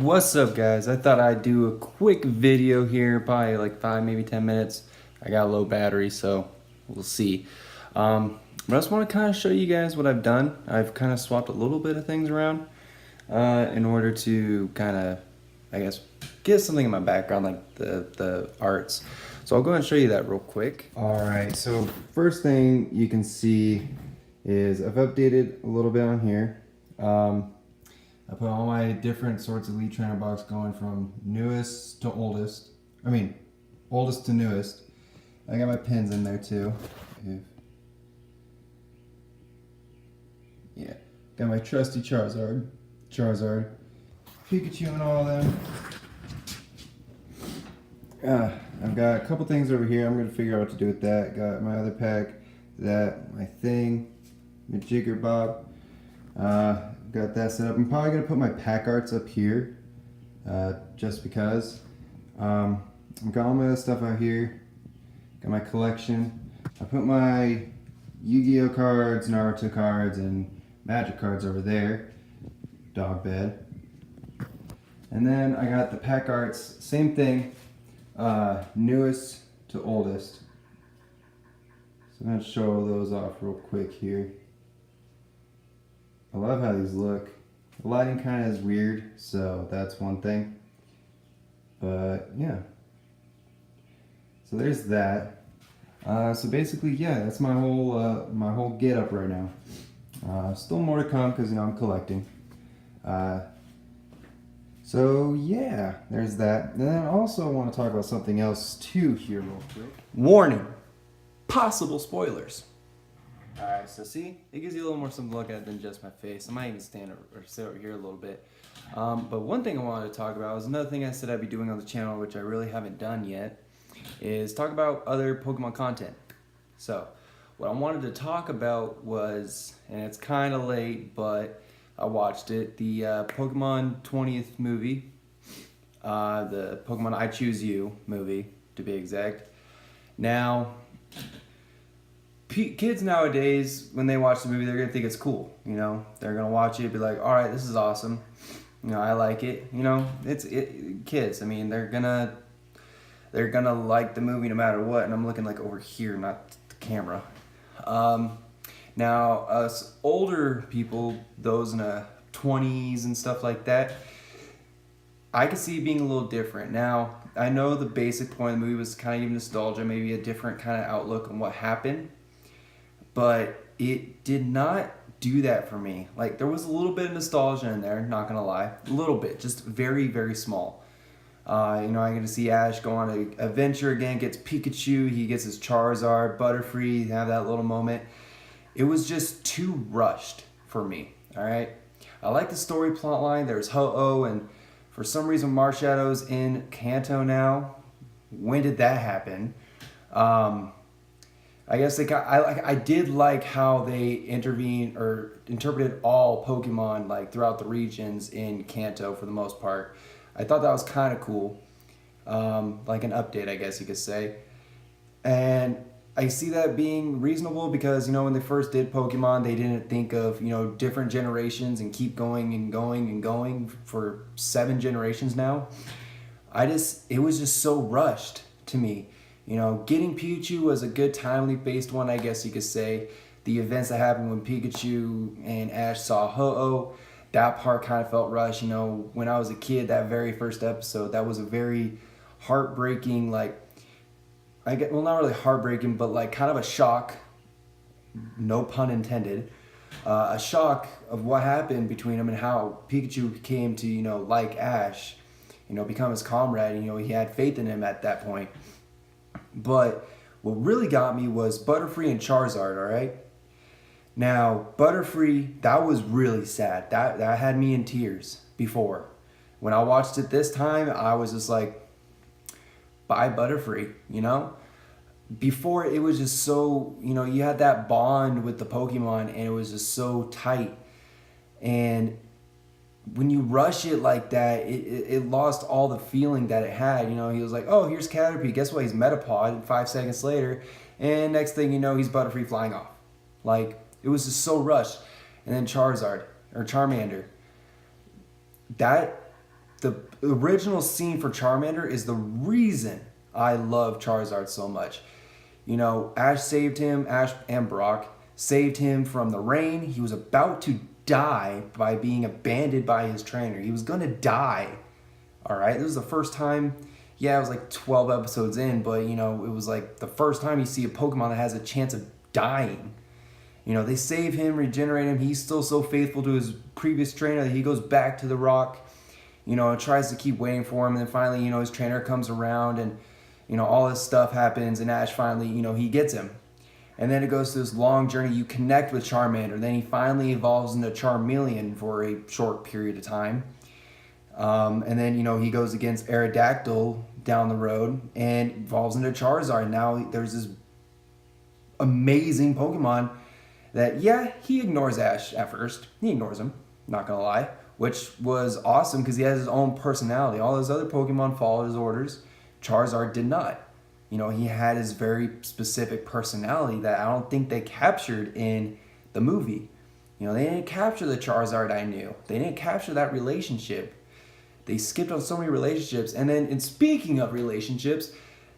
What's up, guys? I thought I'd do a quick video here, probably like 5, maybe 10 minutes. I got a low battery, so we'll see. But I just want to kind of show you guys what I've done. I've kind of swapped a little bit of things around in order to kind of, I guess, get something in my background, like the arts. So I'll go ahead and show you that real quick. All right, so first thing you can see is I've updated a little bit on here. I put all my different sorts of Elite Trainer box going from newest to oldest. I mean, oldest to newest. I got my pins in there too. Yeah, got my trusty Charizard, Pikachu and all of them. I've got a couple things over here. I'm gonna figure out what to do with that. Got my other pack, my thing, my Jigger Bob. Got that set up. I'm probably gonna put my pack arts up here, just because. I've got all my other stuff out here. Got my collection. I put my Yu-Gi-Oh cards, Naruto cards, and Magic cards over there. Dog bed. And then I got the pack arts, same thing, newest to oldest. So I'm gonna show those off real quick here. I love how these look. The lighting kind of is weird, so that's one thing. But yeah. So there's that. So basically, yeah, that's my whole get up right now. Still more to come because I'm collecting. So yeah, there's that. And then I also want to talk about something else too here real quick. Warning: possible spoilers. Alright, so see, it gives you a little more something to look at than just my face. I might even stand or sit over here a little bit. But one thing I wanted to talk about was another thing I said I'd be doing on the channel, which I really haven't done yet, is talk about other Pokemon content. So, what I wanted to talk about was, and it's kind of late, but I watched it, the Pokemon 20th movie, the Pokemon I Choose You movie, to be exact. Now, kids nowadays, when they watch the movie, they're gonna think it's cool. They're gonna watch it, be like, "All right, this is awesome. I like it." It's kids. I mean, they're gonna like the movie no matter what. And I'm looking like over here, not the camera. Now, us older people, those in the 20s and stuff like that, I could see it being a little different. Now, I know the basic point of the movie was kind of give nostalgia, maybe a different kind of outlook on what happened. But it did not do that for me. Like, there was a little bit of nostalgia in there, not gonna lie. A little bit, just very, very small. I get to see Ash go on an adventure again, gets Pikachu, he gets his Charizard, Butterfree, have that little moment. It was just too rushed for me, alright? I like the story plot line. There's Ho-Oh, and for some reason Marshadow's in Kanto now. When did that happen? I guess I did like how they intervened or interpreted all Pokemon like throughout the regions in Kanto for the most part. I thought that was kind of cool, like an update, I guess you could say. And I see that being reasonable because when they first did Pokemon, they didn't think of different generations and keep going and going and going for 7 generations now. It was just so rushed to me. Getting Pikachu was a good timely based one, I guess you could say. The events that happened when Pikachu and Ash saw Ho-Oh, that part kind of felt rushed. When I was a kid, that very first episode, that was a very heartbreaking, not really heartbreaking, but like kind of a shock, no pun intended, a shock of what happened between them and how Pikachu came to, like Ash, become his comrade. He had faith in him at that point. But what really got me was Butterfree and Charizard, alright? Now, Butterfree, that was really sad. That had me in tears before. When I watched it this time, I was just like, bye Butterfree, Before, it was just so, you had that bond with the Pokemon, and it was just so tight. And when you rush it like that, it lost all the feeling that it had. He was like, oh, here's Caterpie. Guess what? He's Metapod. And 5 seconds later, and next thing you know, he's Butterfree flying off. Like, it was just so rushed. And then Charizard, or Charmander. That the original scene for Charmander is the reason I love Charizard so much. You know, Ash saved him, Ash and Brock saved him from the rain. He was about to die by being abandoned by his trainer. He was gonna die. All right, this was the first time. Yeah, it was like 12 episodes in, but you know, it was like the first time you see a Pokemon that has a chance of dying. You know, they save him, regenerate him. He's still so faithful to his previous trainer that he goes back to the rock, you know, and tries to keep waiting for him. And then finally, you know, his trainer comes around and, you know, all this stuff happens and Ash finally, you know, he gets him. And then it goes to this long journey. You connect with Charmander. Then he finally evolves into Charmeleon for a short period of time. And then, you know, he goes against Aerodactyl down the road and evolves into Charizard. Now there's this amazing Pokemon that, yeah, he ignores Ash at first. He ignores him, not gonna lie, which was awesome because he has his own personality. All those other Pokemon followed his orders. Charizard did not. You know, he had his very specific personality that I don't think they captured in the movie. You know, they didn't capture the Charizard I knew. They didn't capture that relationship. They skipped on so many relationships. And then, in speaking of relationships,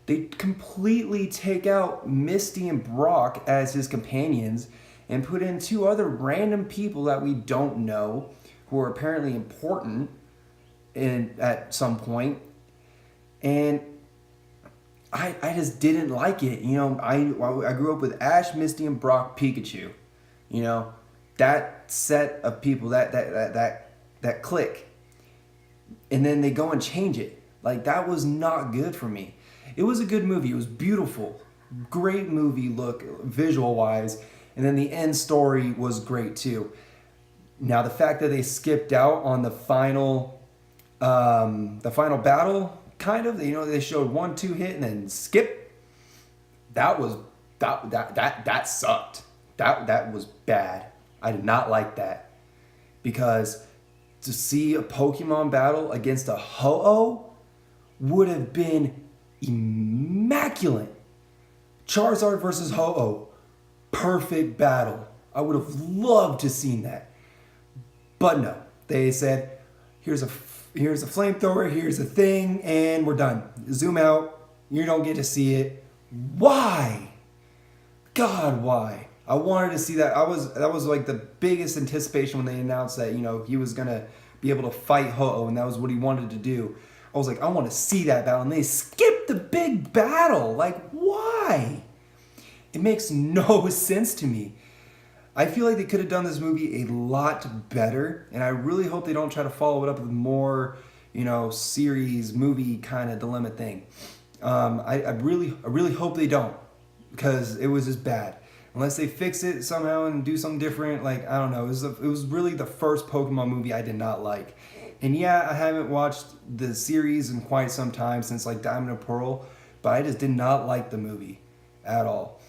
they completely take out Misty and Brock as his companions and put in two other random people that we don't know who are apparently important at some point. And I just didn't like it. You know, I grew up with Ash, Misty, and Brock, Pikachu. You know, that set of people, that clique. And then they go and change it. Like, that was not good for me. It was a good movie. It was beautiful. Great movie look, visual-wise. And then the end story was great, too. Now, the fact that they skipped out on the final battle, kind of, you know, they showed 1-2 hit and then skip. That sucked. That was bad. I did not like that. Because to see a Pokemon battle against a Ho-Oh would have been immaculate. Charizard versus Ho-Oh. Perfect battle. I would have loved to seen that. But no. They said, here's a flamethrower, here's a thing, and we're done. Zoom out. You don't get to see it. Why? God, why? I wanted to see that. That was like the biggest anticipation when they announced that, you know, he was gonna be able to fight Ho-Oh, and that was what he wanted to do. I was like, I want to see that battle, and they skipped the big battle. Like, why? It makes no sense to me. I feel like they could have done this movie a lot better, and I really hope they don't try to follow it up with more, you know, series, movie kind of dilemma thing. I really hope they don't, because it was just bad. Unless they fix it somehow and do something different, like, I don't know. It was really the first Pokemon movie I did not like. And yeah, I haven't watched the series in quite some time, since like Diamond and Pearl, but I just did not like the movie at all.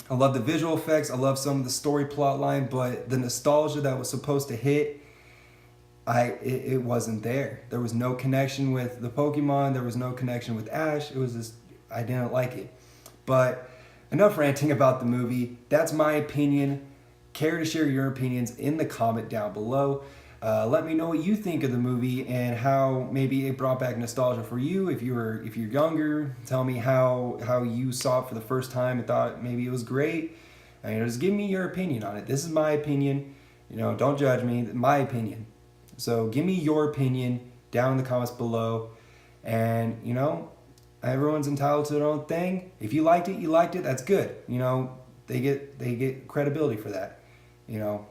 I love the visual effects, I love some of the story plot line, but the nostalgia that was supposed to hit, it wasn't there. There was no connection with the Pokemon, there was no connection with Ash. It was just, I didn't like it. But enough ranting about the movie. That's my opinion. Care to share your opinions in the comment down below. Let me know what you think of the movie and how maybe it brought back nostalgia for you. If you're younger, tell me how you saw it for the first time and thought maybe it was great. You know, just give me your opinion on it. This is my opinion. You know, don't judge me. My opinion. So give me your opinion down in the comments below. And you know, everyone's entitled to their own thing. If you liked it, you liked it. That's good. You know, they get credibility for that. You know,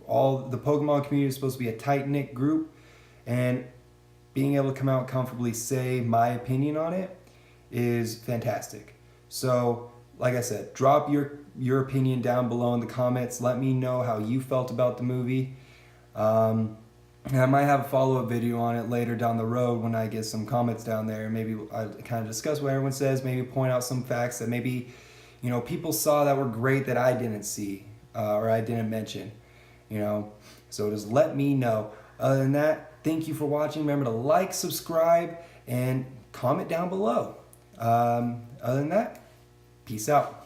all the Pokemon community is supposed to be a tight-knit group, and being able to come out comfortably say my opinion on it is fantastic. So, like I said, drop your opinion down below in the comments. Let me know how you felt about the movie. And I might have a follow-up video on it later down the road when I get some comments down there. Maybe I kind of discuss what everyone says, maybe point out some facts that maybe, you know, people saw that were great that I didn't see or I didn't mention. You know, so just let me know. Other than that, thank you for watching. Remember to like, subscribe, and comment down below. Other than that, peace out.